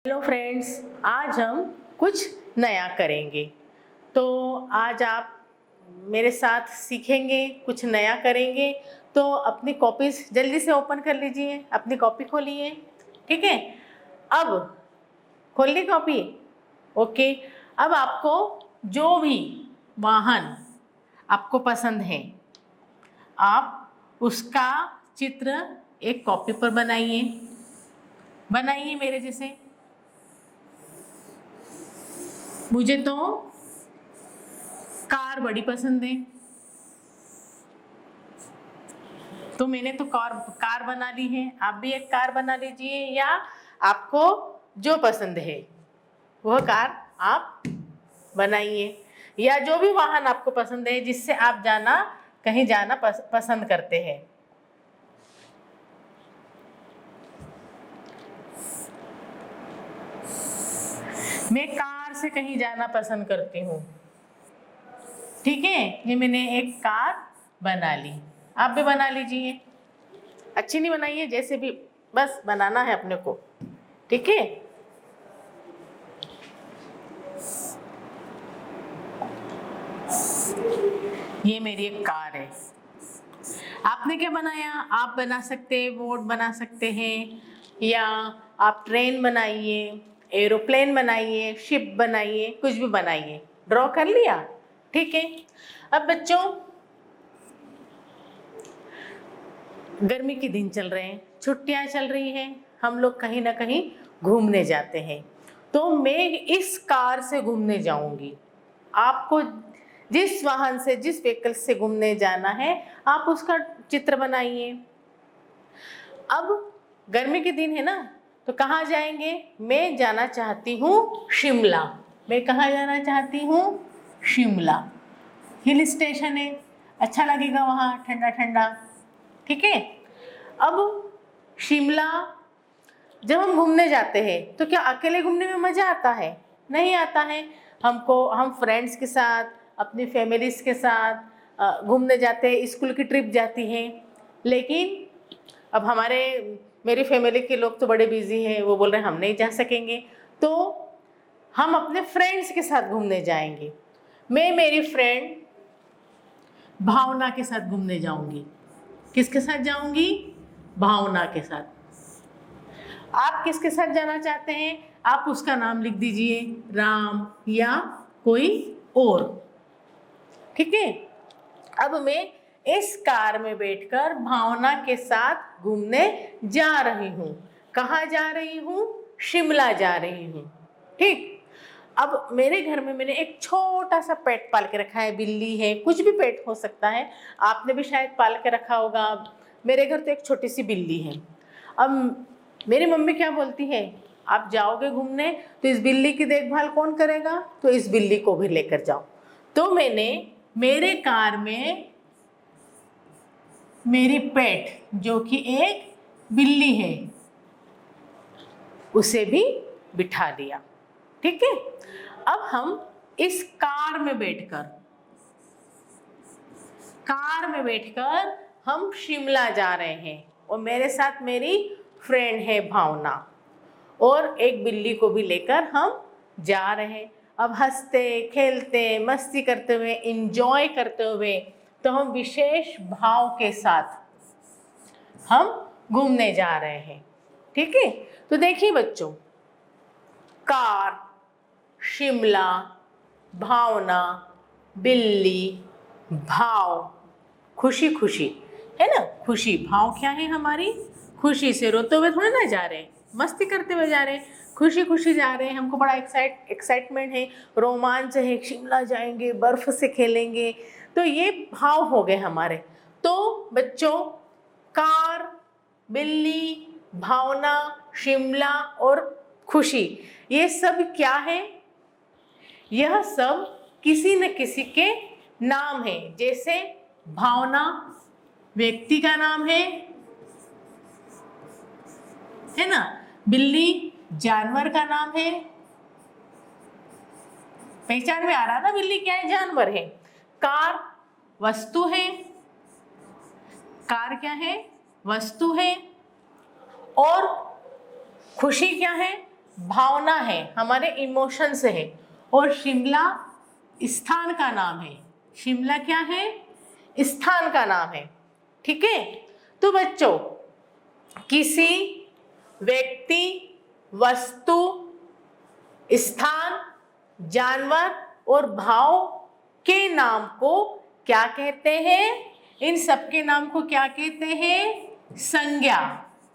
Hello friends, आज हम कुछ नया करेंगे। तो आज आप मेरे साथ सीखेंगे, कुछ नया करेंगे। तो अपनी कॉपीज जल्दी से ओपन कर लीजिए, अपनी कॉपी खोलिए। ठीक है, अब खोल ली कॉपी। ओके, अब आपको जो भी वाहन आपको पसंद है, आप उसका चित्र एक कॉपी पर बनाइए मेरे जैसे। मुझे तो कार बड़ी पसंद है, तो मैंने तो कार बना ली है। आप भी एक कार बना लीजिए, या आपको जो पसंद है वह कार आप बनाइए, या जो भी वाहन आपको पसंद है जिससे आप कहीं जाना पसंद करते हैं। मैं कार से कहीं जाना पसंद करती हूँ। ठीक है, ये मैंने एक कार बना ली, आप भी बना लीजिए। अच्छी नहीं बनाई है, जैसे भी बस बनाना है अपने को। ठीक है, ये मेरी एक कार है। आपने क्या बनाया? आप बना सकते हैं, बोट बना सकते हैं, या आप ट्रेन बनाइए, एरोप्लेन बनाइए, शिप बनाइए, कुछ भी बनाइए। ड्रॉ कर लिया? ठीक है। अब बच्चों, गर्मी के दिन चल रहे हैं, छुट्टियां चल रही हैं, हम लोग कहीं ना कहीं घूमने जाते हैं। तो मैं इस कार से घूमने जाऊंगी। आपको जिस वाहन से, जिस व्हीकल से घूमने जाना है, आप उसका चित्र बनाइए। अब गर्मी के दिन है ना, तो कहाँ जाएंगे? मैं जाना चाहती हूँ शिमला। मैं कहाँ जाना चाहती हूँ? शिमला। हिल स्टेशन है, अच्छा लगेगा वहाँ, ठंडा ठंडा। ठीक है। अब शिमला जब हम घूमने जाते हैं तो क्या अकेले घूमने में मज़ा आता है? नहीं आता है। हम फ्रेंड्स के साथ, अपनी फैमिलीज के साथ घूमने जाते हैं, स्कूल की ट्रिप जाती हैं। लेकिन अब मेरी फैमिली के लोग तो बड़े बिजी हैं, वो बोल रहे हैं हम नहीं जा सकेंगे, तो हम अपने फ्रेंड्स के साथ घूमने जाएंगे। मैं मेरी फ्रेंड भावना के साथ घूमने जाऊंगी। किसके साथ जाऊंगी? भावना के साथ। आप किसके साथ जाना चाहते हैं? आप उसका नाम लिख दीजिए, राम या कोई और। ठीक है। अब मैं इस कार में बैठकर भावना के साथ घूमने जा रही हूँ। कहाँ जा रही हूँ? शिमला जा रही हूँ। ठीक। अब मेरे घर में मैंने एक छोटा सा पेट पाल के रखा है, बिल्ली है, कुछ भी पेट हो सकता है। आपने भी शायद पाल के रखा होगा। मेरे घर तो एक छोटी सी बिल्ली है। अब मेरी मम्मी क्या बोलती है, आप जाओगे घूमने तो इस बिल्ली की देखभाल कौन करेगा? तो इस बिल्ली को भी लेकर जाओ। तो मैंने मेरे कार में मेरी पेट, जो कि एक बिल्ली है, उसे भी बिठा लिया। ठीक है। अब हम इस कार में बैठकर हम शिमला जा रहे हैं, और मेरे साथ मेरी फ्रेंड है भावना, और एक बिल्ली को भी लेकर हम जा रहे हैं। अब हंसते खेलते मस्ती करते हुए, इंजॉय करते हुए, तो हम विशेष भाव के साथ हम घूमने जा रहे हैं। ठीक है। तो देखिए बच्चों, कार, शिमला, भावना, बिल्ली, भाव, खुशी खुशी, है ना? खुशी, भाव क्या है हमारी? खुशी से। रोते हुए थोड़े ना जा रहे हैं, मस्ती करते हुए जा रहे हैं, खुशी खुशी जा रहे हैं। हमको बड़ा एक्साइटमेंट है, रोमांच है, शिमला जाएंगे, बर्फ से खेलेंगे। तो ये भाव हो गए हमारे। तो बच्चों, कार, बिल्ली, भावना, शिमला और खुशी, ये सब क्या है? यह सब किसी न किसी के नाम है। जैसे भावना व्यक्ति का नाम है ना? बिल्ली जानवर का नाम है। पहचान में आ रहा ना, बिल्ली क्या है? जानवर है। कार वस्तु है। कार क्या है? वस्तु है। और खुशी क्या है? भावना है, हमारे इमोशंस है, और शिमला स्थान का नाम है। शिमला क्या है? स्थान का नाम है। ठीक है, तो बच्चों किसी व्यक्ति, वस्तु, स्थान, जानवर और भाव के नाम को क्या कहते हैं? इन सबके नाम को क्या कहते हैं? संज्ञा।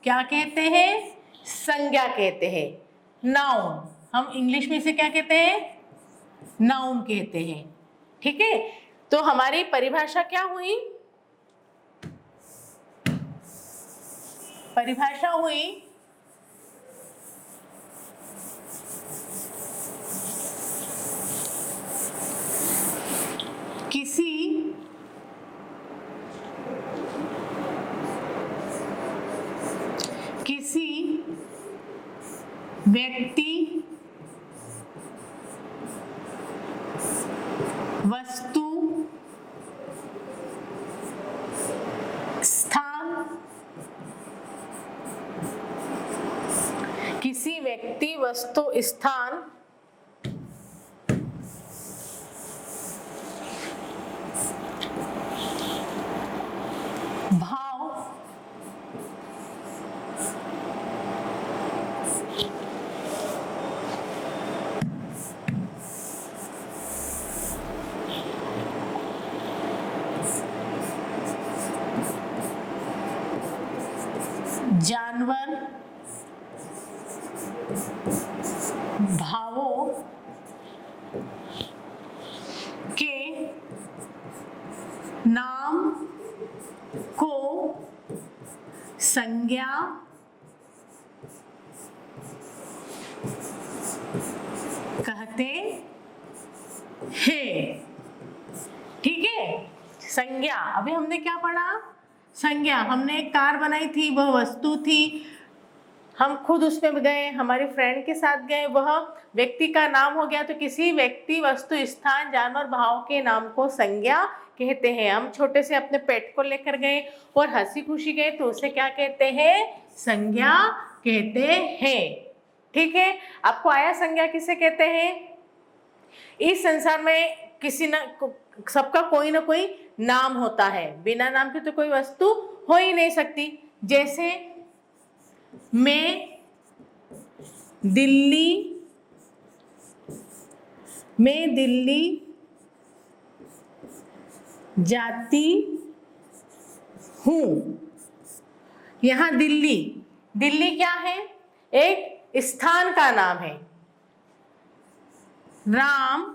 क्या कहते हैं? संज्ञा कहते हैं। नाउन, हम इंग्लिश में इसे क्या कहते हैं? नाउन कहते हैं। ठीक है, तो हमारी परिभाषा क्या हुई? परिभाषा हुई किसी व्यक्ति, वस्तु, स्थान, किसी व्यक्ति, वस्तु, स्थान, भाव, जानवर, भावों के नाम को संज्ञा कहते हैं। ठीक है, संज्ञा। अभी हमने क्या पढ़ा? संज्ञा। हमने एक कार बनाई थी, वह वस्तु थी, हम खुद उसमें गए, हमारे फ्रेंड के साथ गए, वह व्यक्ति का नाम हो गया। तो किसी व्यक्ति, वस्तु, स्थान, जानवर, भाव के नाम को संज्ञा कहते हैं। हम छोटे से अपने पेट को लेकर गए और हंसी खुशी गए, तो उसे क्या कहते हैं? संज्ञा कहते हैं। ठीक है, आपको आया संज्ञा किसे कहते हैं? इस संसार में किसी न सबका कोई ना कोई नाम होता है, बिना नाम के तो कोई वस्तु हो ही नहीं सकती। जैसे मैं दिल्ली जाती हूँ। यहाँ दिल्ली क्या है? एक स्थान का नाम है। राम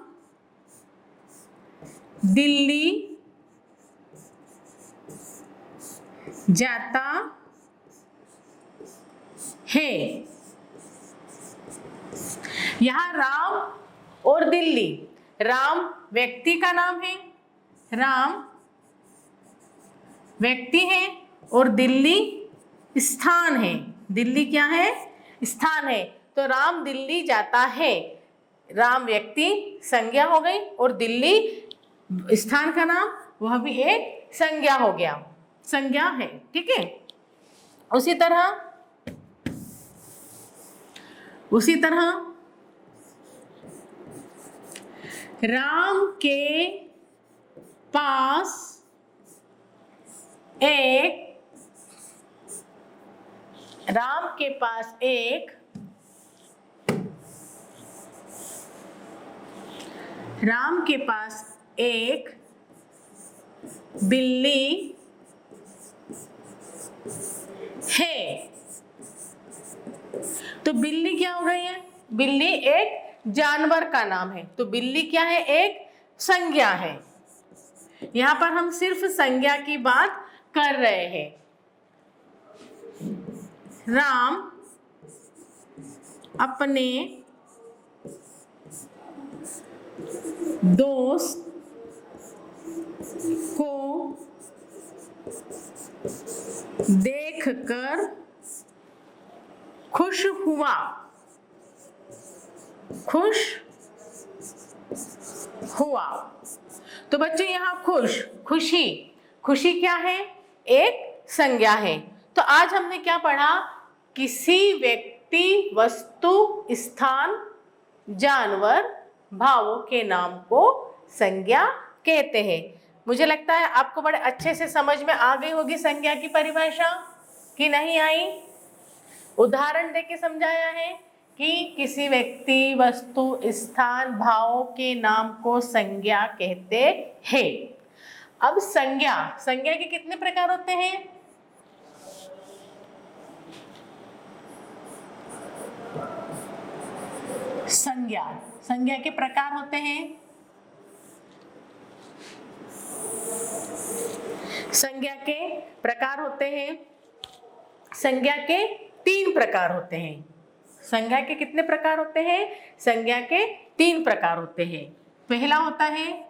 दिल्ली जाता है। यहाँ राम और दिल्ली, राम व्यक्ति का नाम है, राम व्यक्ति है, और दिल्ली स्थान है। दिल्ली क्या है? स्थान है। तो राम दिल्ली जाता है, राम व्यक्ति संज्ञा हो गई, और दिल्ली स्थान का नाम, वह भी एक संज्ञा हो गया, संज्ञा है। ठीक है, उसी तरह राम के पास एक बिल्ली है। तो बिल्ली क्या हो रही है? बिल्ली एक जानवर का नाम है, तो बिल्ली क्या है? एक संज्ञा है। यहाँ पर हम सिर्फ संज्ञा की बात कर रहे हैं। राम अपने दोस्त को देखकर खुश हुआ। तो बच्चों यहाँ खुशी क्या है? एक संज्ञा है। तो आज हमने क्या पढ़ा? किसी व्यक्ति, वस्तु, स्थान, जानवर, भावों के नाम को संज्ञा कहते हैं। मुझे लगता है आपको बड़े अच्छे से समझ में आ गई होगी संज्ञा की परिभाषा, कि नहीं आई? उदाहरण देके समझाया है कि किसी व्यक्ति, वस्तु, स्थान, भावों के नाम को संज्ञा कहते हैं। अब संज्ञा के कितने प्रकार होते हैं? संज्ञा के प्रकार होते हैं। संज्ञा के प्रकार होते हैं। संज्ञा के 3 प्रकार होते हैं। संज्ञा के कितने प्रकार होते हैं? संज्ञा के 3 प्रकार होते हैं। पहला होता है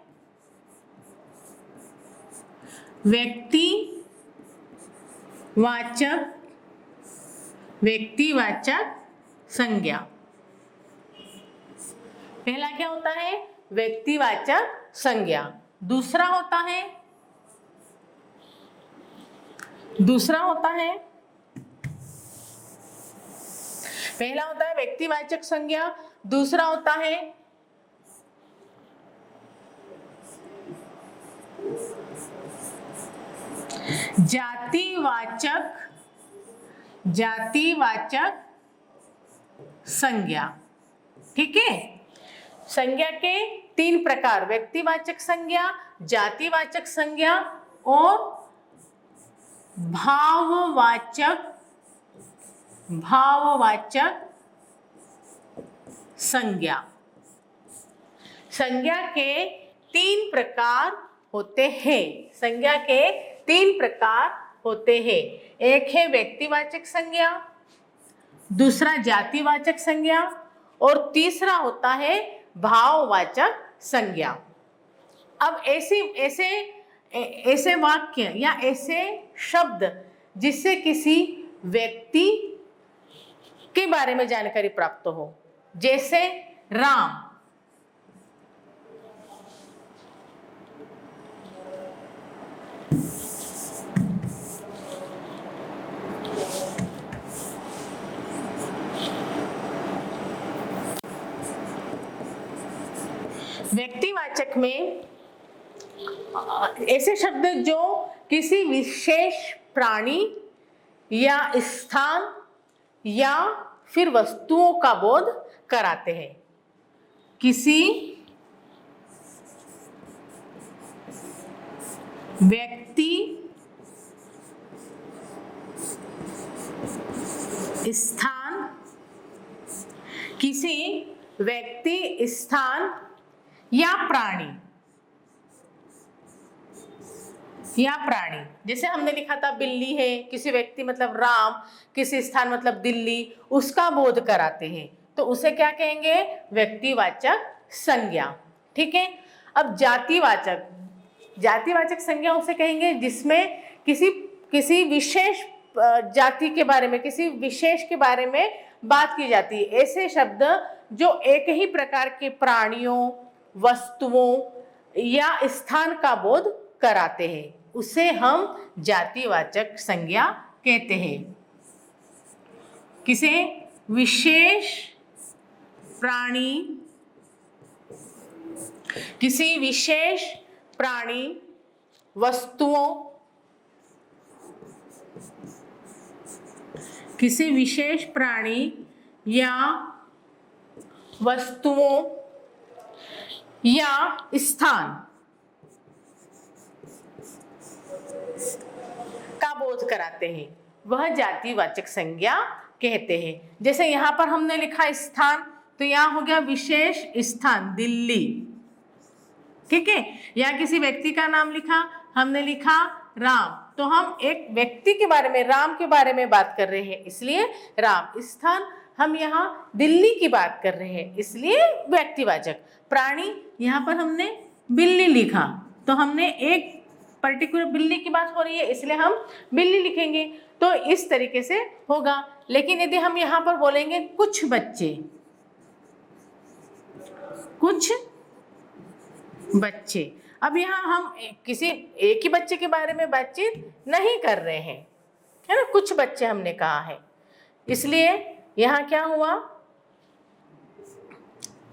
व्यक्तिवाचक संज्ञा। पहला क्या होता है? व्यक्तिवाचक संज्ञा। दूसरा होता है पहला होता है व्यक्तिवाचक संज्ञा, दूसरा होता है जातिवाचक संज्ञा। ठीक है, संज्ञा के 3 प्रकार, व्यक्तिवाचक संज्ञा, जातिवाचक संज्ञा और भाववाचक संज्ञा। संज्ञा के 3 प्रकार होते हैं। संज्ञा के 3 प्रकार होते हैं। एक है व्यक्तिवाचक संज्ञा, दूसरा जातिवाचक संज्ञा और तीसरा होता है भाववाचक संज्ञा। अब ऐसे वाक्य या ऐसे शब्द जिससे किसी व्यक्ति के बारे में जानकारी प्राप्त हो, जैसे राम। व्यक्तिवाचक में ऐसे शब्द जो किसी विशेष प्राणी या स्थान या फिर वस्तुओं का बोध कराते हैं। किसी व्यक्ति, स्थान या प्राणी जैसे हमने लिखा था बिल्ली है, किसी व्यक्ति मतलब राम, किसी स्थान मतलब दिल्ली, उसका बोध कराते हैं, तो उसे क्या कहेंगे? व्यक्तिवाचक संज्ञा। ठीक है। अब जातिवाचक संज्ञा उसे कहेंगे जिसमें किसी विशेष जाति के बारे में, किसी विशेष के बारे में बात की जाती है। ऐसे शब्द जो एक ही प्रकार के प्राणियों, वस्तुओं या स्थान का बोध कराते हैं, उसे हम जातिवाचक संज्ञा कहते हैं। किसी विशेष प्राणी, वस्तुओं, किसी विशेष प्राणी या वस्तुओं या स्थान का बोध कराते हैं, वह जातिवाचक संज्ञा कहते हैं। जैसे यहाँ पर हमने लिखा स्थान, तो यहाँ हो गया विशेष स्थान दिल्ली। ठीक है। या किसी व्यक्ति का नाम लिखा, हमने लिखा राम, तो हम एक व्यक्ति के बारे में, राम के बारे में बात कर रहे हैं, इसलिए राम। स्थान हम यहाँ दिल्ली की बात कर रहे हैं, इसलिए व्यक्तिवाचक। प्राणी यहाँ पर हमने बिल्ली लिखा, तो हमने एक पर्टिकुलर बिल्ली की बात हो रही है, इसलिए हम बिल्ली लिखेंगे। तो इस तरीके से होगा। लेकिन यदि हम यहाँ पर बोलेंगे कुछ बच्चे, अब यहाँ हम किसी एक ही बच्चे के बारे में बातचीत नहीं कर रहे हैं, है ना, कुछ बच्चे हमने कहा है, इसलिए यहाँ क्या हुआ,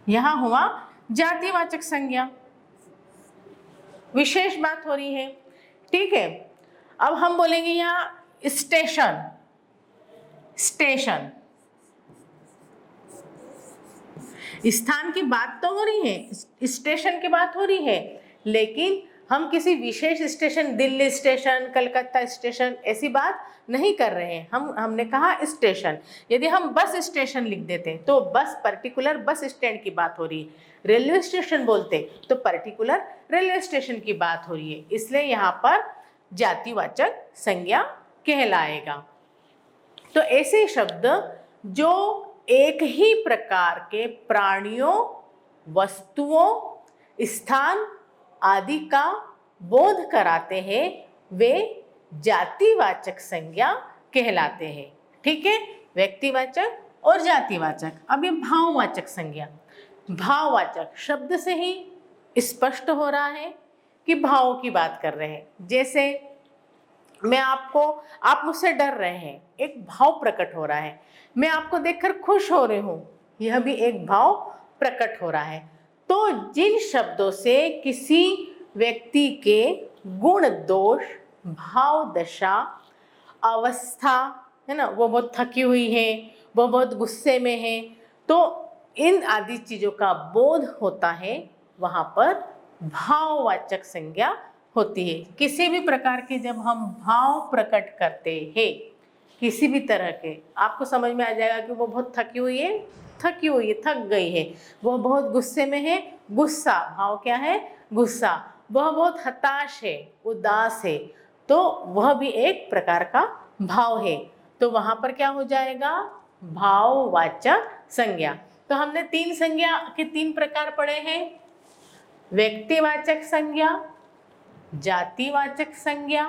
यहाँ हुआ जातिवाचक संज्ञा, विशेष बात हो रही है। ठीक है, अब हम बोलेंगे यहाँ स्टेशन, स्टेशन स्थान की बात तो हो रही है, स्टेशन की बात हो रही है, लेकिन हम किसी विशेष station, Delhi station, Calcutta station, ऐसी बात नहीं कर रहे हैं। हमने कहा स्टेशन। यदि हम बस स्टेशन लिख देते तो बस पर्टिकुलर बस स्टैंड की बात हो रही है, रेलवे स्टेशन बोलते तो पर्टिकुलर रेलवे स्टेशन की बात हो रही है, इसलिए यहाँ पर जातिवाचक संज्ञा कहलाएगा। तो ऐसे शब्द जो एक ही प्रकार के प्राणियों, वस्तुओं, स्थान आदि का बोध कराते हैं वे जातिवाचक संज्ञा कहलाते हैं। ठीक है, व्यक्तिवाचक और जातिवाचक। अब ये भाववाचक संज्ञा, भाववाचक शब्द से ही स्पष्ट हो रहा है कि भावों की बात कर रहे हैं। जैसे मैं आपको, आप मुझसे डर रहे हैं, एक भाव प्रकट हो रहा है। मैं आपको देखकर खुश हो रही हूँ, यह भी एक भाव प्रकट हो रहा है। तो जिन शब्दों से किसी व्यक्ति के गुण, दोष, भाव, दशा, अवस्था, है ना, वो बहुत थकी हुई है, वो बहुत गुस्से में है, तो इन आदि चीज़ों का बोध होता है, वहाँ पर भाववाचक संज्ञा होती है। किसी भी प्रकार के जब हम भाव प्रकट करते हैं किसी भी तरह के, आपको समझ में आ जाएगा कि वो बहुत थकी हुई है, थक गई है, वो बहुत गुस्से में है, गुस्सा, भाव क्या है, गुस्सा, वह बहुत हताश है, उदास है, तो वह भी एक प्रकार का भाव है। तो वहाँ पर क्या हो जाएगा, भाववाचक संज्ञा। तो हमने तीन संज्ञा के तीन प्रकार पढ़े हैं, व्यक्तिवाचक संज्ञा, जातिवाचक संज्ञा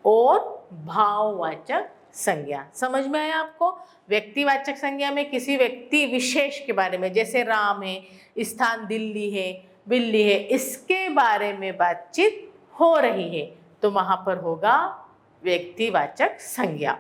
और भाववाचक संज्ञा। समझ में आया आपको? व्यक्तिवाचक संज्ञा में किसी व्यक्ति विशेष के बारे में, जैसे राम है, स्थान दिल्ली है, बिल्ली है, इसके बारे में बातचीत हो रही है, तो वहां पर होगा व्यक्तिवाचक संज्ञा।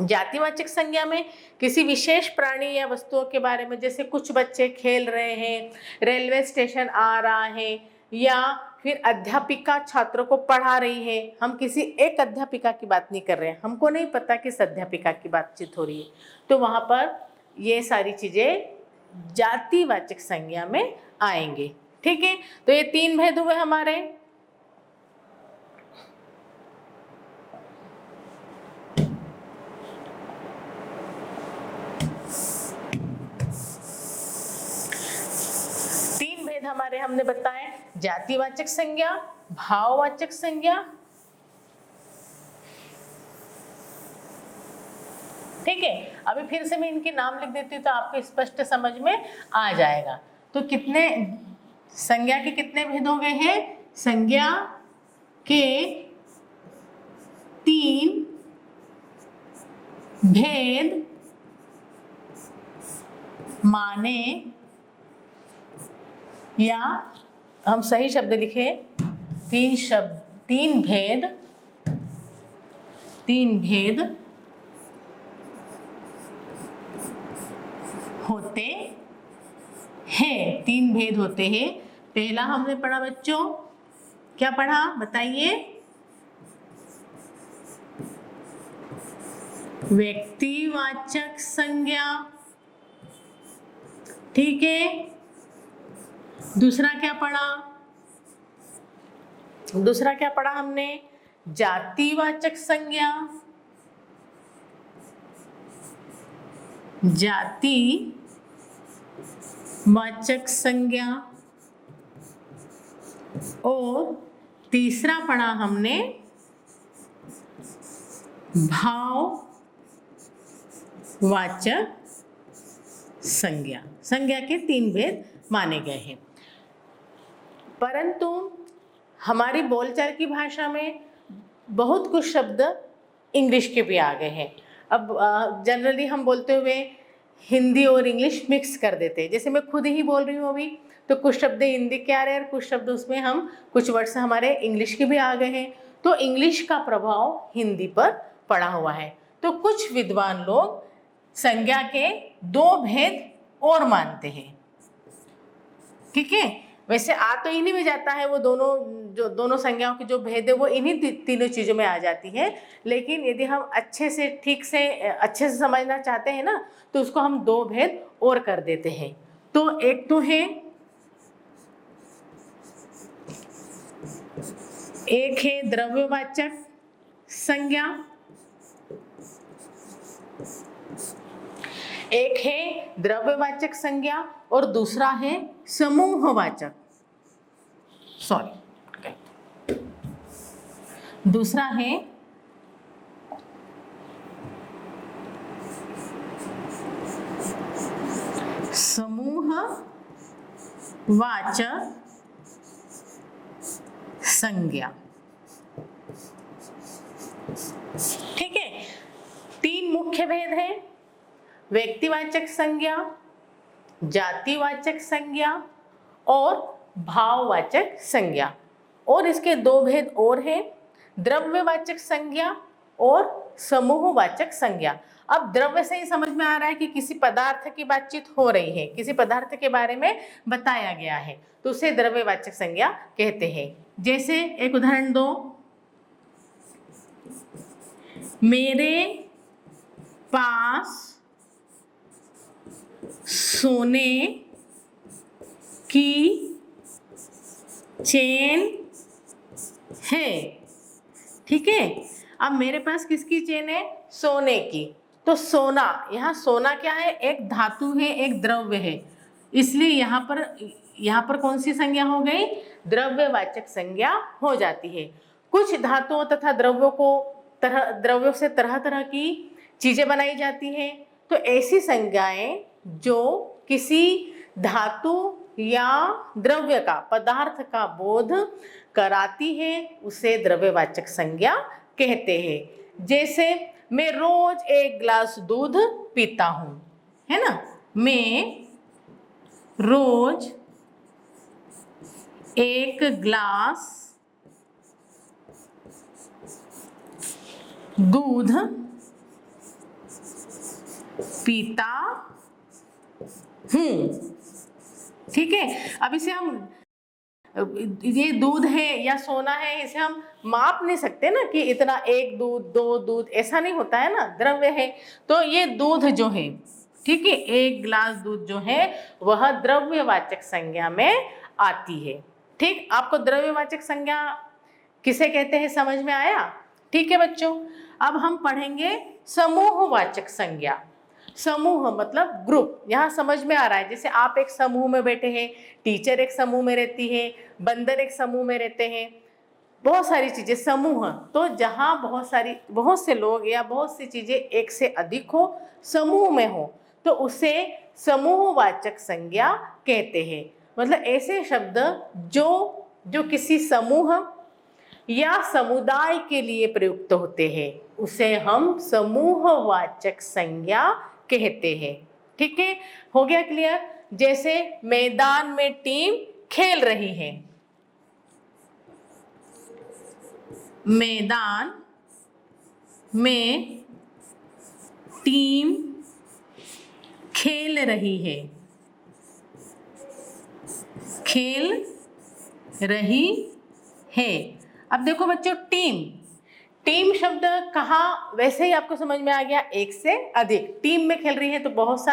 जातिवाचक संज्ञा में किसी विशेष प्राणी या वस्तुओं के बारे में, जैसे कुछ बच्चे खेल रहे हैं, रेलवे स्टेशन आ रहा है, या फिर अध्यापिका छात्रों को पढ़ा रही है। हम किसी एक अध्यापिका की बात नहीं कर रहे हैं, हमको नहीं पता किस अध्यापिका की बातचीत हो रही है, तो वहाँ पर ये सारी चीज़ें जातिवाचक संज्ञा में आएंगे। ठीक है, तो ये तीन भेद हुए हमारे। हमारे हमने बताए, जातिवाचक संज्ञा, भाववाचक संज्ञा। ठीक है, अभी फिर से मैं इनके नाम लिख देती हूँ तो आपको स्पष्ट समझ में आ जाएगा। तो कितने संज्ञा के कितने भेद हो गए हैं? संज्ञा के तीन भेद माने, या हम सही शब्द लिखे, तीन भेद होते हैं, तीन भेद होते हैं। पहला हमने पढ़ा बच्चों, क्या पढ़ा बताइए? व्यक्तिवाचक संज्ञा। ठीक है, दूसरा क्या पढ़ा? दूसरा क्या पढ़ा हमने? जातिवाचक संज्ञा, जातिवाचक संज्ञा। और तीसरा पढ़ा हमने भाववाचक संज्ञा। संज्ञा के तीन भेद माने गए हैं, परंतु हमारी बोलचाल की भाषा में बहुत कुछ शब्द इंग्लिश के भी आ गए हैं। अब जनरली हम बोलते हुए हिंदी और इंग्लिश मिक्स कर देते हैं। जैसे मैं खुद ही बोल रही हूँ अभी, तो कुछ शब्द हिंदी के आ रहे हैं और कुछ शब्द उसमें हम, कुछ वर्ड्स हमारे इंग्लिश के भी आ गए हैं, तो इंग्लिश का प्रभाव हिंदी पर पड़ा हुआ है। तो कुछ विद्वान लोग संज्ञा के दो भेद और मानते हैं। ठीक है, वैसे आ तो इन्हीं में जाता है, वो दोनों संज्ञाओं के जो भेद है वो इन्हीं तीनों चीजों में आ जाती है। लेकिन यदि हम अच्छे से समझना चाहते हैं ना, तो उसको हम दो भेद और कर देते हैं। तो एक तो है द्रव्यवाचक संज्ञा, एक है द्रव्यवाचक संज्ञा और दूसरा है समूहवाचक, दूसरा है समूहवाचक संज्ञा। ठीक है, तीन मुख्य भेद हैं, व्यक्तिवाचक संज्ञा, जातिवाचक संज्ञा और भाववाचक संज्ञा। और इसके दो भेद और हैं, द्रव्यवाचक संज्ञा और समूहवाचक संज्ञा। अब द्रव्य से ही समझ में आ रहा है कि किसी पदार्थ की बातचीत हो रही है, किसी पदार्थ के बारे में बताया गया है, तो उसे द्रव्यवाचक संज्ञा कहते हैं। जैसे एक उदाहरण दो, मेरे पास सोने की चेन है। ठीक है, अब मेरे पास किसकी चेन है? सोने की। तो सोना, यहाँ सोना क्या है? एक धातु है, एक द्रव्य है, इसलिए यहाँ पर कौन सी संज्ञा हो गई? द्रव्यवाचक संज्ञा हो जाती है। कुछ धातुओं तथा द्रव्यों से तरह तरह की चीजें बनाई जाती हैं, तो ऐसी संज्ञाएं जो किसी धातु या द्रव्य का, पदार्थ का बोध कराती है, उसे द्रव्यवाचक संज्ञा कहते हैं। जैसे मैं रोज एक गिलास दूध पीता हूं, है ना, मैं रोज एक गिलास दूध पीता हूं। ठीक है, अब इसे हम, ये दूध है या सोना है, इसे हम माप नहीं सकते ना कि इतना, एक दूध, दो दूध, ऐसा नहीं होता है ना, द्रव्य है। तो ये दूध जो है, ठीक है, एक गिलास दूध जो है वह द्रव्यवाचक संज्ञा में आती है। ठीक, आपको द्रव्यवाचक संज्ञा किसे कहते हैं समझ में आया? ठीक है बच्चों, अब हम पढ़ेंगे समूहवाचक संज्ञा। समूह मतलब ग्रुप, यहाँ समझ में आ रहा है, जैसे आप एक समूह में बैठे हैं, टीचर एक समूह में रहती है, बंदर एक समूह में रहते हैं, बहुत सारी चीजें समूह। तो जहाँ बहुत से लोग या बहुत सी चीजें एक से अधिक हो, समूह में हो, तो उसे समूहवाचक संज्ञा कहते हैं। मतलब ऐसे शब्द जो किसी समूह या समुदाय के लिए प्रयुक्त होते हैं, उसे हम समूहवाचक संज्ञा कहते हैं। ठीक है, हो गया क्लियर? जैसे मैदान में टीम खेल रही है, मैदान में टीम खेल रही है, खेल रही है। अब देखो बच्चों, टीम शब्द कहाँ, वैसे ही आपको समझ में आ गया, एक से अधिक टीम में खेल रही है, तो बहुत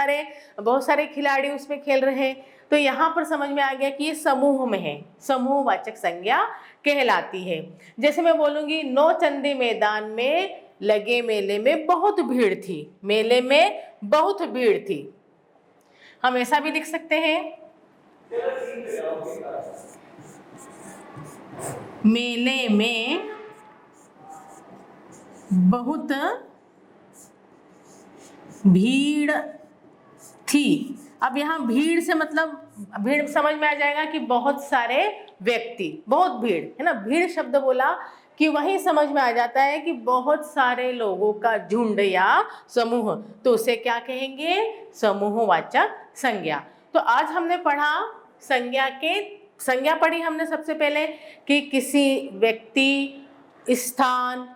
सारे खिलाड़ी उसमें खेल रहे हैं, तो यहाँ पर समझ में आ गया कि ये समूह में है, समूहवाचक संज्ञा कहलाती है। जैसे मैं बोलूँगी, नौचंदी मैदान में लगे मेले में बहुत भीड़ थी, मेले में बहुत भीड़ थी। हम ऐसा भी लिख सकते हैं, मेले में बहुत भीड़ थी। अब यहाँ भीड़ से मतलब, भीड़ समझ में आ जाएगा कि बहुत सारे व्यक्ति, बहुत भीड़ है ना, भीड़ शब्द बोला कि वही समझ में आ जाता है कि बहुत सारे लोगों का झुंड या समूह, तो उसे क्या कहेंगे? समूहवाचक संज्ञा। तो आज हमने पढ़ा संज्ञा पढ़ी हमने सबसे पहले कि किसी व्यक्ति, स्थान,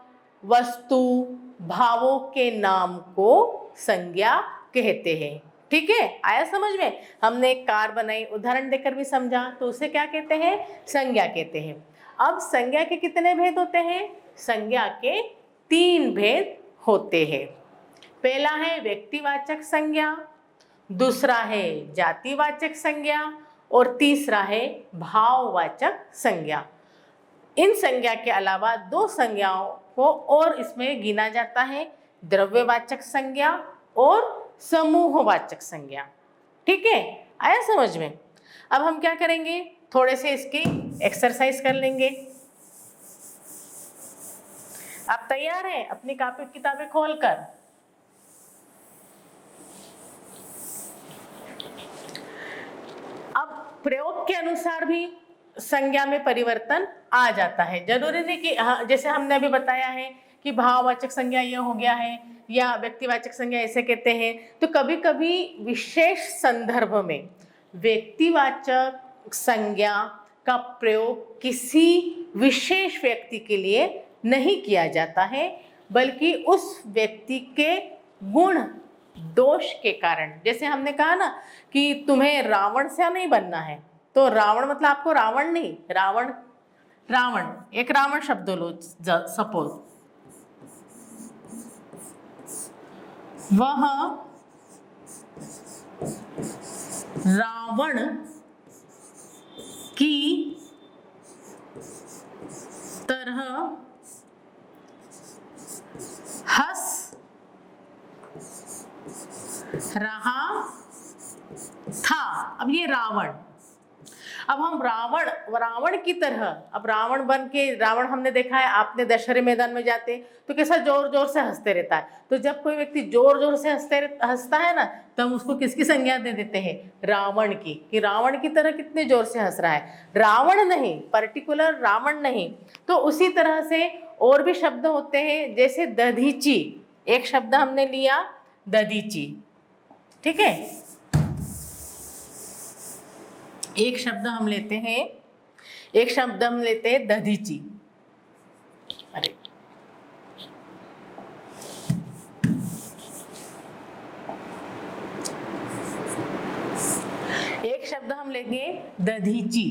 वस्तु, भावों के नाम को संज्ञा कहते हैं। ठीक है, आया समझ में? हमने एक कार बनाई, उदाहरण देकर भी समझा, तो उसे क्या कहते हैं? संज्ञा कहते हैं। अब संज्ञा के कितने भेद होते हैं? संज्ञा के 3 भेद होते हैं। पहला है व्यक्तिवाचक संज्ञा, दूसरा है जातिवाचक संज्ञा और तीसरा है भाववाचक संज्ञा। इन संज्ञा के अलावा 2 संज्ञाओं को और इसमें गिना जाता है, द्रव्यवाचक संज्ञा और समूहवाचक संज्ञा। ठीक है, आया समझ में? अब हम क्या करेंगे, थोड़े से इसकी एक्सरसाइज कर लेंगे। आप तैयार हैं अपनी कॉपी किताबें खोलकर? अब प्रयोग के अनुसार भी संज्ञा में परिवर्तन आ जाता है। जरूरी नहीं कि जैसे हमने अभी बताया है कि भाववाचक संज्ञा ये हो गया है या व्यक्तिवाचक संज्ञा ऐसे कहते हैं, तो कभी कभी विशेष संदर्भ में व्यक्तिवाचक संज्ञा का प्रयोग किसी विशेष व्यक्ति के लिए नहीं किया जाता है, बल्कि उस व्यक्ति के गुण दोष के कारण। जैसे हमने कहा ना कि तुम्हें रावण सा नहीं बनना है, तो रावण मतलब आपको रावण नहीं, रावण एक रावण शब्द लो सपोज, वह रावण की तरह हंस रहा था। अब ये रावण, अब हम रावण की तरह, अब रावण बन के, रावण हमने देखा है, आपने दशहरे मैदान में जाते तो कैसा जोर जोर से हंसते रहता है। तो जब कोई व्यक्ति जोर जोर से हंसता है ना, तो हम उसको किसकी संज्ञा दे देते हैं? रावण की, कि रावण की तरह कितने जोर से हंस रहा है, रावण नहीं, पर्टिकुलर रावण नहीं। तो उसी तरह से और भी शब्द होते हैं, जैसे दधीची, एक शब्द हमने लिया दधीची। ठीक है, एक शब्द हम लेते हैं, दधीची। अरे एक शब्द हम लेंगे दधीची।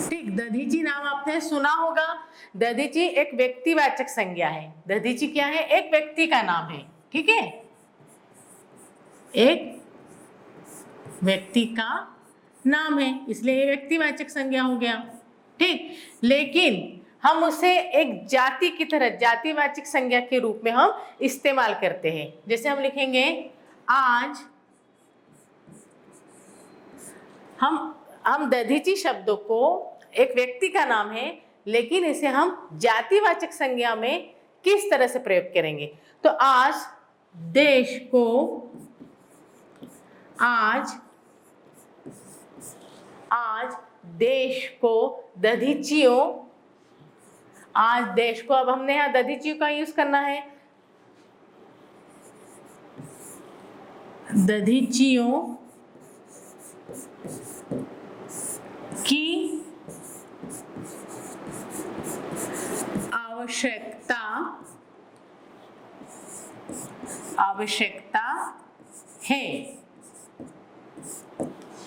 ठीक, दधीची नाम आपने सुना होगा। दधीची एक व्यक्तिवाचक संज्ञा है। दधीची क्या है? एक व्यक्ति का नाम है। ठीक है, एक व्यक्ति का नाम है, इसलिए ये व्यक्तिवाचक संज्ञा हो गया। ठीक, लेकिन हम उसे एक जाति की तरह, जातिवाचक संज्ञा के रूप में हम इस्तेमाल करते हैं। जैसे हम लिखेंगे आज, हम दधीची शब्दों को, एक व्यक्ति का नाम है, लेकिन इसे हम जातिवाचक संज्ञा में किस तरह से प्रयोग करेंगे? तो आज देश को दधीचियों, आज देश को, अब हमने यहाँ दधीचियों का यूज करना है, दधीचियों की आवश्यकता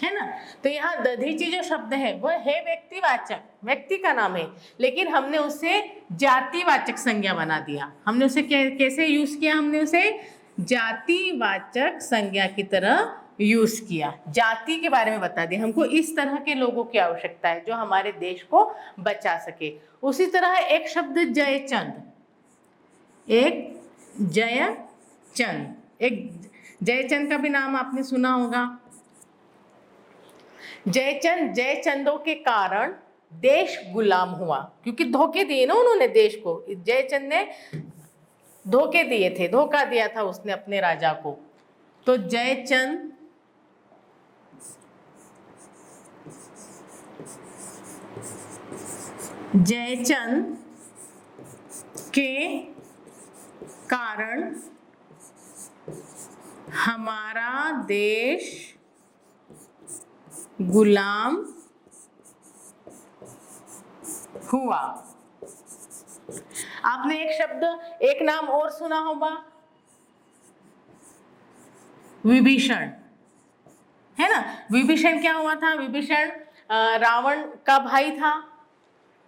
है ना। तो यहाँ दधीची जो शब्द है वो है व्यक्तिवाचक, व्यक्ति का नाम है, लेकिन हमने उसे जातिवाचक संज्ञा बना दिया। हमने उसे कैसे यूज किया? हमने उसे जातिवाचक संज्ञा की तरह यूज किया, जाति के बारे में बता दिया। हमको इस तरह के लोगों की आवश्यकता है जो हमारे देश को बचा सके। उसी तरह एक शब्द जयचंद, एक जयचंद का भी नाम आपने सुना होगा। जयचंदों के कारण देश गुलाम हुआ, क्योंकि धोखे दिए ना उन्होंने देश को। जयचंद ने धोखे दिए थे, धोखा दिया था उसने अपने राजा को। तो जयचंद के कारण हमारा देश गुलाम हुआ। आपने एक शब्द, एक नाम और सुना होगा, विभीषण, है ना। विभीषण क्या हुआ था? विभीषण रावण का भाई था,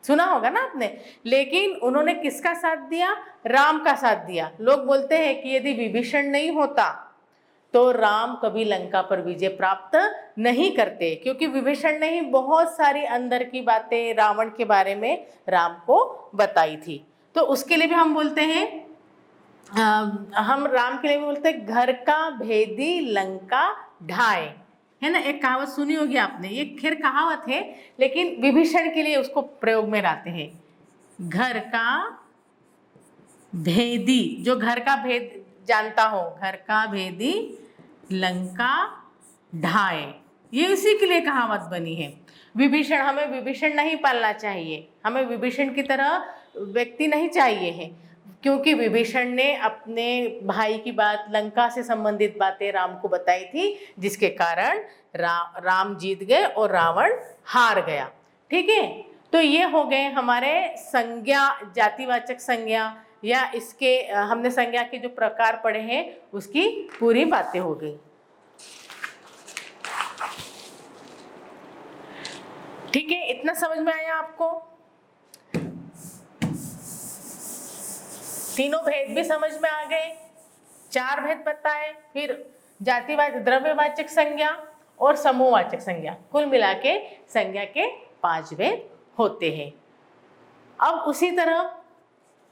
सुना होगा ना आपने। लेकिन उन्होंने किसका साथ दिया? राम का साथ दिया। लोग बोलते हैं कि यदि विभीषण नहीं होता तो राम कभी लंका पर विजय प्राप्त नहीं करते, क्योंकि विभीषण ने ही बहुत सारी अंदर की बातें रावण के बारे में राम को बताई थी। तो उसके लिए भी हम बोलते हैं, हम राम के लिए भी बोलते हैं, घर का भेदी लंका ढाए, है ना। एक कहावत सुनी होगी आपने, ये खैर कहावत है, लेकिन विभीषण के लिए उसको प्रयोग में लाते हैं। घर का भेदी, जो घर का भेद जानता हो, घर का भेदी लंका ढाए, ये उसी के लिए कहावत बनी है। विभीषण, हमें विभीषण नहीं पालना चाहिए, हमें विभीषण की तरह व्यक्ति नहीं चाहिए है, क्योंकि विभीषण ने अपने भाई की बात, लंका से संबंधित बातें राम को बताई थी, जिसके कारण राम जीत गए और रावण हार गया। ठीक है, तो ये हो गए हमारे संज्ञा, जातिवाचक संज्ञा, या इसके हमने संज्ञा के जो प्रकार पढ़े हैं उसकी पूरी बातें हो गई। ठीक है, इतना समझ में आया आपको? तीनों भेद भी समझ में आ गए, 4 भेद बताए, फिर जातिवाचक, द्रव्यवाचक संज्ञा और समूहवाचक संज्ञा, कुल मिला के संज्ञा के 5 भेद होते हैं। अब उसी तरह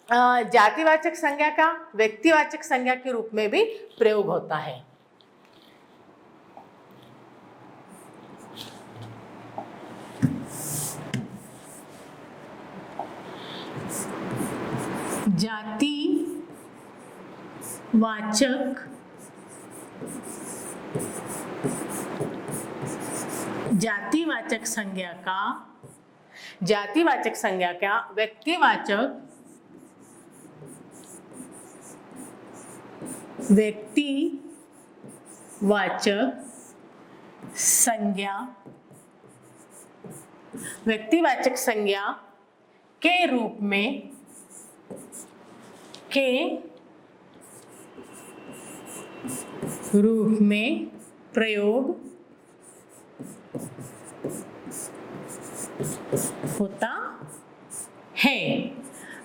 जातिवाचक संज्ञा का व्यक्तिवाचक संज्ञा के रूप में भी प्रयोग होता है। जातिवाचक संज्ञा का व्यक्तिवाचक संज्ञा के रूप में प्रयोग होता है।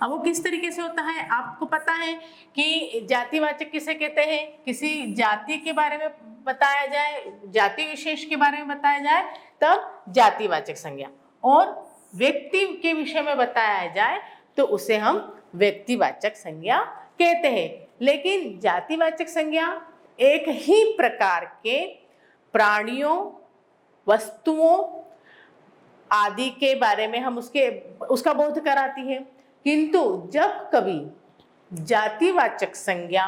अब वो किस तरीके से होता है? आपको पता है कि जातिवाचक किसे कहते हैं? किसी जाति के बारे में बताया जाए, जाति विशेष के बारे में बताया जाए तब जातिवाचक संज्ञा, और व्यक्ति के विषय में बताया जाए तो उसे हम व्यक्तिवाचक संज्ञा कहते हैं। लेकिन जातिवाचक संज्ञा एक ही प्रकार के प्राणियों, वस्तुओं आदि के बारे में हम उसका बोध कराती है, किंतु जब कभी जातिवाचक संज्ञा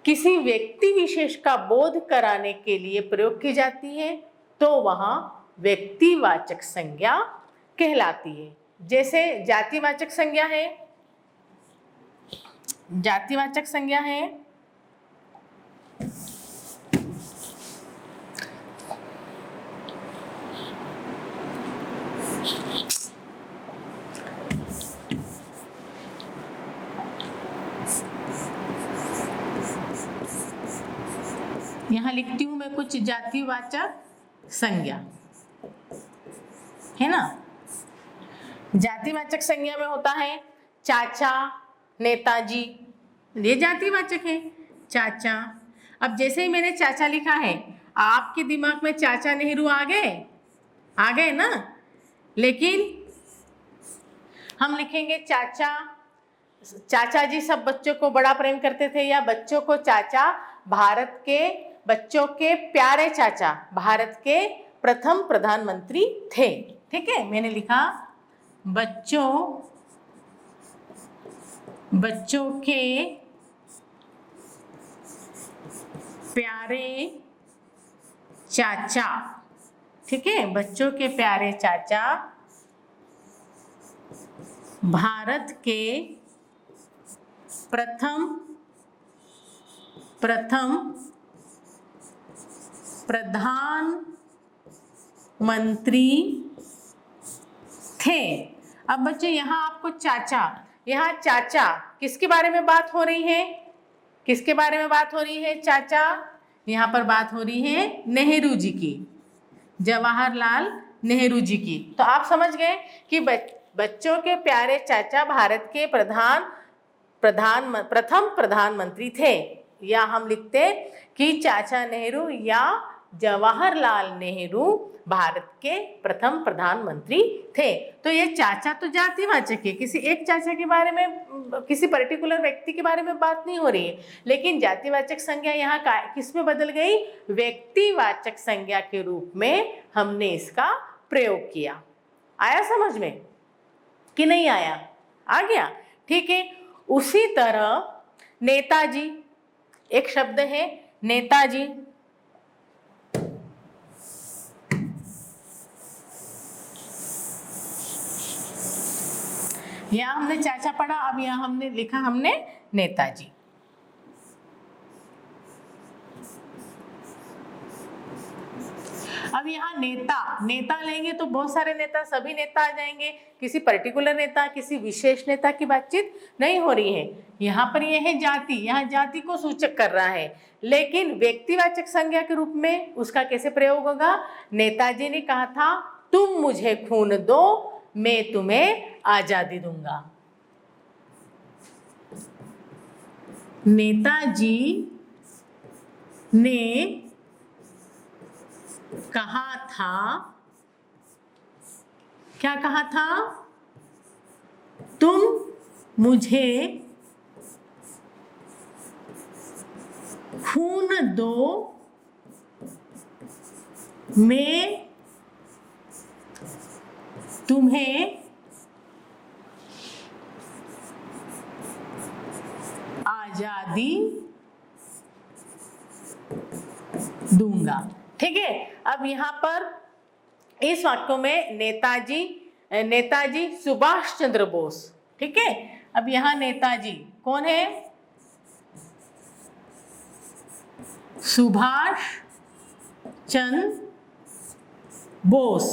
किसी व्यक्ति विशेष का बोध कराने के लिए प्रयोग की जाती है तो वहां व्यक्तिवाचक संज्ञा कहलाती है। जैसे जातिवाचक संज्ञा है यहाँ लिखती हूं मैं कुछ जातिवाचक संज्ञा, है ना। जातिवाचक संज्ञा में होता है चाचा, नेताजी, ये जातिवाचक है, चाचा। अब जैसे ही मैंने चाचा लिखा है, आपके दिमाग में चाचा नेहरू आ गए ना। लेकिन हम लिखेंगे चाचा जी सब बच्चों को बड़ा प्रेम करते थे, या बच्चों को चाचा, भारत के बच्चों के प्यारे चाचा, भारत के प्रथम प्रधानमंत्री थे। ठीक है, मैंने लिखा बच्चों के प्यारे चाचा। ठीक है, बच्चों के प्यारे चाचा भारत के प्रथम प्रधानमंत्री थे। अब बच्चे यहाँ आपको चाचा, यहाँ चाचा, किसके बारे में बात हो रही है? किसके बारे में बात हो रही है? चाचा। यहाँ पर बात हो रही है नेहरू जी की, जवाहरलाल नेहरू जी की। तो आप समझ गए कि बच्चों के प्यारे चाचा भारत के प्रथम प्रधानमंत्री थे, या हम लिखते कि चाचा नेहरू या जवाहरलाल नेहरू भारत के प्रथम प्रधानमंत्री थे। तो ये चाचा तो जातिवाचक है, किसी एक चाचा के बारे में, किसी पर्टिकुलर व्यक्ति के बारे में बात नहीं हो रही है। लेकिन जातिवाचक संज्ञा यहाँ किस में बदल गई? व्यक्तिवाचक संज्ञा के रूप में हमने इसका प्रयोग किया। आया समझ में कि नहीं आया? आ गया, ठीक है। उसी तरह नेताजी, एक शब्द है नेताजी। यहाँ हमने चाचा पढ़ा, अब यहाँ हमने लिखा हमने नेताजी। अब यहाँ नेता लेंगे तो बहुत सारे नेता, सभी नेता आ जाएंगे। किसी पर्टिकुलर नेता, किसी विशेष नेता की बातचीत नहीं हो रही है। यहाँ पर यह है जाति, यहाँ जाति को सूचक कर रहा है। लेकिन व्यक्तिवाचक संज्ञा के रूप में उसका कैसे प्रयोग होगा? नेताजी ने कहा था तुम मुझे खून दो, मैं तुम्हें आजादी दूंगा। नेताजी ने कहा था, क्या कहा था? तुम मुझे खून दो, मैं तुम्हें आजादी दूंगा। ठीक है। अब यहाँ पर इस वाक्य में नेताजी सुभाष चंद्र बोस, ठीक है। अब यहाँ नेताजी कौन है? सुभाष चंद्र बोस।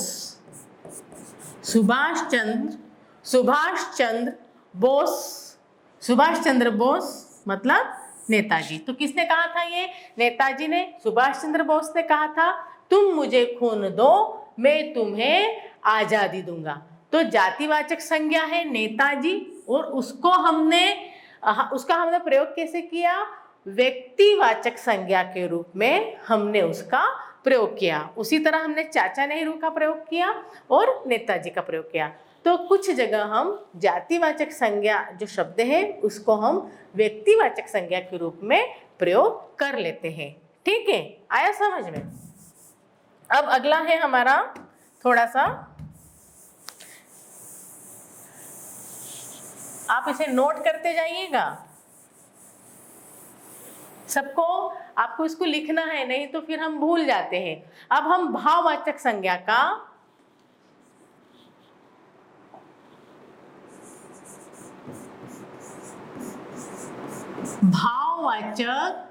सुभाष चंद्र बोस मतलब नेताजी। तो किसने कहा था ये? नेताजी ने, सुभाष चंद्र बोस ने कहा था तुम मुझे खून दो, मैं तुम्हें आजादी दूंगा। तो जातिवाचक संज्ञा है नेताजी, और उसका हमने प्रयोग कैसे किया? व्यक्तिवाचक संज्ञा के रूप में हमने उसका प्रयोग किया। उसी तरह हमने चाचा नेहरू का प्रयोग किया और नेताजी का प्रयोग किया। तो कुछ जगह हम जातिवाचक संज्ञा जो शब्द है उसको हम व्यक्तिवाचक संज्ञा के रूप में प्रयोग कर लेते हैं। ठीक है, आया समझ में? अब अगला है हमारा, थोड़ा सा आप इसे नोट करते जाइएगा। सबको आपको इसको लिखना है, नहीं तो फिर हम भूल जाते हैं। अब हम भाववाचक संज्ञा का भाववाचक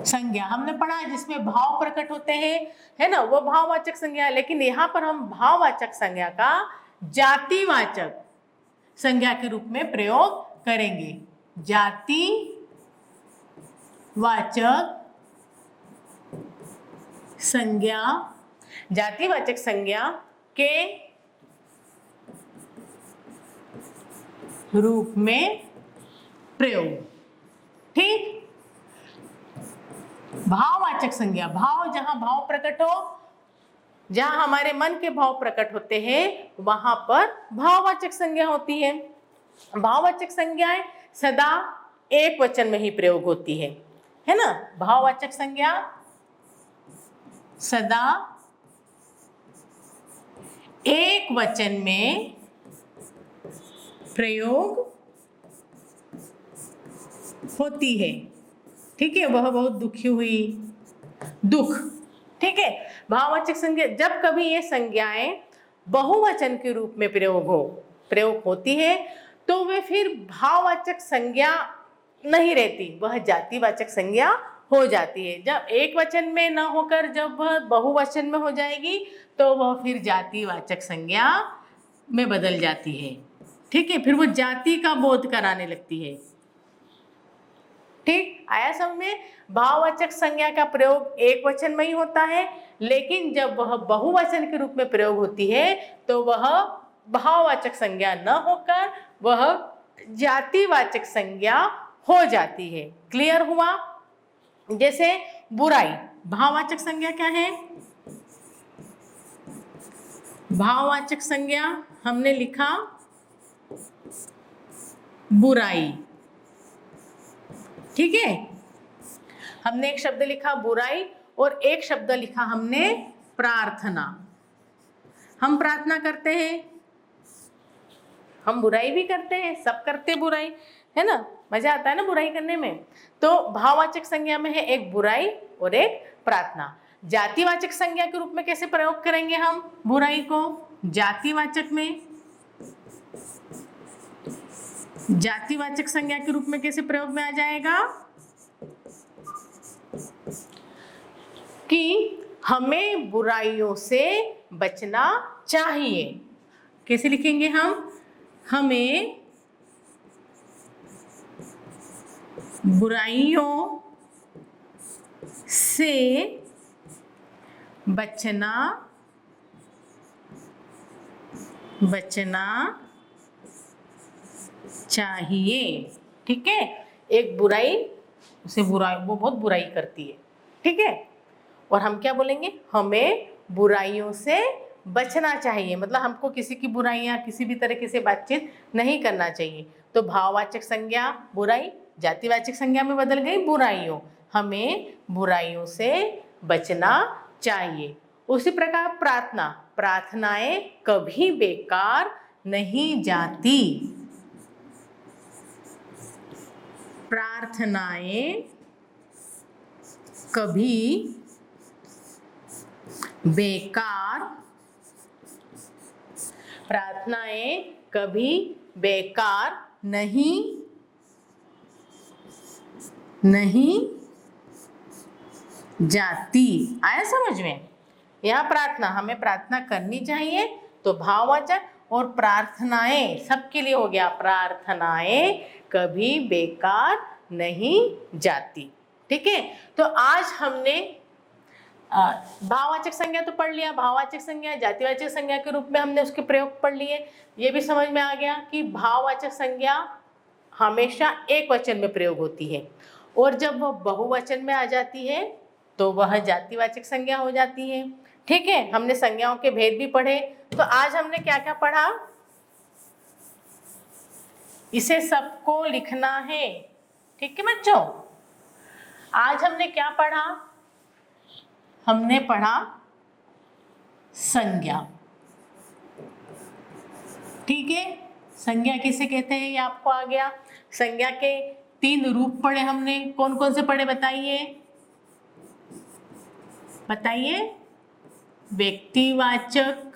संज्ञा हमने पढ़ा जिसमें भाव प्रकट होते हैं, है ना, वो भाववाचक संज्ञा है। लेकिन यहाँ पर हम भाववाचक संज्ञा का जातिवाचक संज्ञा के रूप में प्रयोग करेंगे। जातिवाचक संज्ञा, जातिवाचक संज्ञा के रूप में प्रयोग। ठीक। भाववाचक संज्ञा, भाव जहां भाव प्रकट हो, जहां हमारे मन के भाव प्रकट होते हैं वहां पर भाववाचक संज्ञा होती है। भाववाचक संज्ञाएं सदा एक वचन में ही प्रयोग होती है ना। भाववाचक संज्ञा सदा एक वचन में प्रयोग होती है। ठीक है, वह बहुत दुखी हुई, दुख। ठीक है, भाववाचक संज्ञा, जब कभी ये संज्ञाएं बहुवचन के रूप में प्रयोग होती है तो वे फिर भाववाचक संज्ञा नहीं रहती, वह जातिवाचक संज्ञा हो जाती है। जब एक वचन में न होकर जब वह बहुवचन में हो जाएगी तो वह फिर जातिवाचक संज्ञा में बदल जाती है। ठीक है, फिर वो जाति का बोध कराने लगती है। ठीक, आया समझ में? भाववाचक संज्ञा का प्रयोग एक वचन में ही होता है, लेकिन जब वह बहुवचन के रूप में प्रयोग होती है तो वह भाववाचक संज्ञा न होकर वह जातिवाचक संज्ञा हो जाती है। क्लियर हुआ? जैसे बुराई, भाववाचक संज्ञा क्या है? भाववाचक संज्ञा हमने लिखा बुराई। ठीक है, हमने एक शब्द लिखा बुराई और एक शब्द लिखा हमने प्रार्थना। हम प्रार्थना करते हैं, हम बुराई भी करते हैं, सब करते बुराई, है ना? मजा आता है ना बुराई करने में। तो भाववाचक संज्ञा में है एक बुराई और एक प्रार्थना। जातिवाचक संज्ञा के रूप में कैसे प्रयोग करेंगे हम बुराई को? जातिवाचक में, जातिवाचक संज्ञा के रूप में कैसे प्रयोग में आ जाएगा कि हमें बुराइयों से बचना चाहिए। कैसे लिखेंगे हम? हमें बुराइयों से बचना चाहिए। ठीक है, एक बुराई उसे बुराई, वो बहुत बुराई करती है, ठीक है, और हम क्या बोलेंगे? हमें बुराइयों से बचना चाहिए, मतलब हमको किसी की बुराइयां, किसी भी तरीके से बातचीत नहीं करना चाहिए। तो भाववाचक संज्ञा बुराई जातिवाचक संज्ञा में बदल गई बुराइयों, हमें बुराइयों से बचना चाहिए। उसी प्रकार प्रार्थना, प्रार्थनाएं कभी बेकार नहीं जाती। प्रार्थनाएं कभी बेकार, प्रार्थनाएं कभी बेकार नहीं जाती। आया समझ में? यह प्रार्थना, हमें प्रार्थना करनी चाहिए, तो भाववाचक, और प्रार्थनाएं सबके लिए हो गया, प्रार्थनाएं कभी बेकार नहीं जाती। ठीक है, तो आज हमने भाववाचक संज्ञा तो पढ़ लिया, भाववाचक संज्ञा जातिवाचक संज्ञा के रूप में हमने उसके प्रयोग पढ़ लिए। ये भी समझ में आ गया कि भाववाचक संज्ञा हमेशा एक वचन में प्रयोग होती है, और जब वह बहुवचन में आ जाती है तो वह जातिवाचक संज्ञा हो जाती है। ठीक है, हमने संज्ञाओं के भेद भी पढ़े। तो आज हमने क्या क्या पढ़ा? इसे सबको लिखना है। ठीक है बच्चों, आज हमने क्या पढ़ा? हमने पढ़ा संज्ञा। ठीक है, संज्ञा किसे कहते हैं ये आपको आ गया। संज्ञा के 3 रूप पढ़े हमने, कौन कौन से पढ़े बताइए? बताइए। व्यक्तिवाचक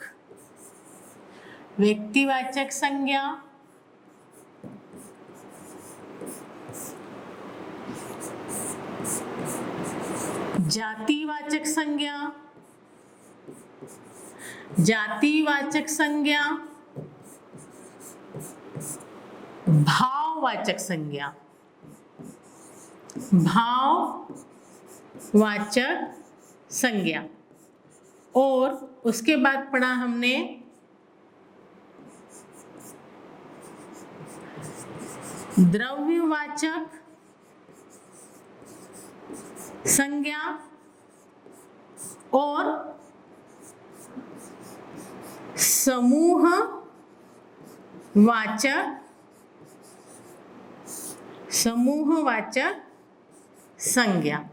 संज्ञा, जातिवाचक संज्ञा, भाववाचक संज्ञा, और उसके बाद पढ़ा हमने द्रव्यवाचक संज्ञा और समूहवाचक संज्ञा।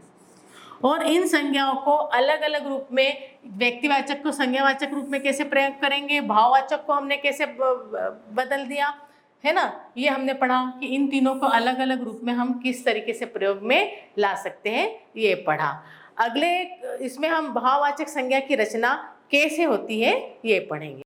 और इन संज्ञाओं को अलग अलग रूप में, व्यक्तिवाचक को संज्ञावाचक रूप में कैसे प्रयोग करेंगे, भाववाचक को हमने कैसे बदल दिया, है ना? ये हमने पढ़ा कि इन तीनों को अलग अलग रूप में हम किस तरीके से प्रयोग में ला सकते हैं, ये पढ़ा। अगले इसमें हम भाववाचक संज्ञा की रचना कैसे होती है ये पढ़ेंगे।